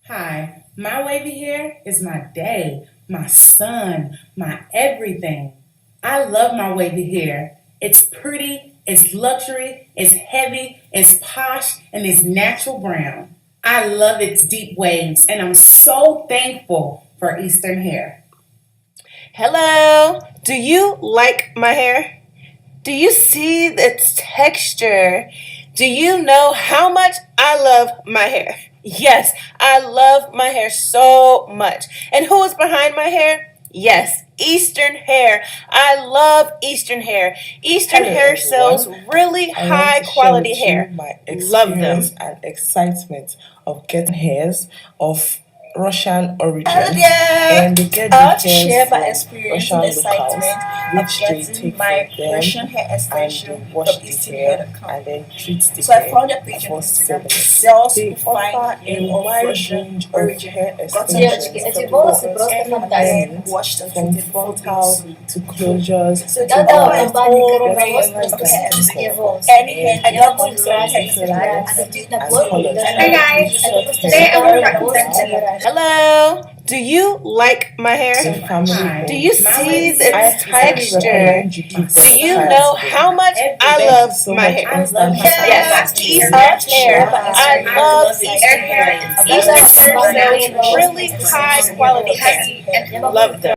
Hi, my wavy hair is my day, my sun, my everything. I love my wavy hair. It's pretty, it's luxury, it's heavy, it's posh, and it's natural brown. I love its deep waves, and I'm so thankful for Eastern hair. Hello, do you like my hair? Do you see its texture? Do you know how much I love my hair? Yes, I love my hair so much. And who is behind my hair? Yes, Eastern hair. I love Eastern hair. Eastern Hello hair everyone. sells really I want high to share quality with you hair. my Love them. experience and excitement of getting hairs of Russian origin. Hello there! And they get I the want to share hairs my from experience Russian and excitement locals, of which they getting take my from them Russian hair and extension they from wash the hair easternhair.com. and then treat the So I hair found a page on for Instagram that service. sells They super fine offer hair a of wide Russian range of origin, hair gotten extensions Эти for волосы просто any фантастика. length, washed and from treated before being frontal sewn. to closures So to they Да-да, offer у a компании whole Корона волос range просто of hair фантастические extensions. волосы. Any hair, Они any могут hair красить different себя, lengths действительно and плотно или colors. даже Hey guys, это просто today I want to шикарные talk волосы. about Hello, do you like my hair? The family Hi. home. Do you My see wavy the hair I is highly texture? recommend you give Do them a you try know today. how much I Thank love you so my much, hair? I love my Yes, hair. Eastern Wow. hair. I love the Eastern hair. hair. Eastern hair Компания sells Корона really high quality hair. Я могу Love them.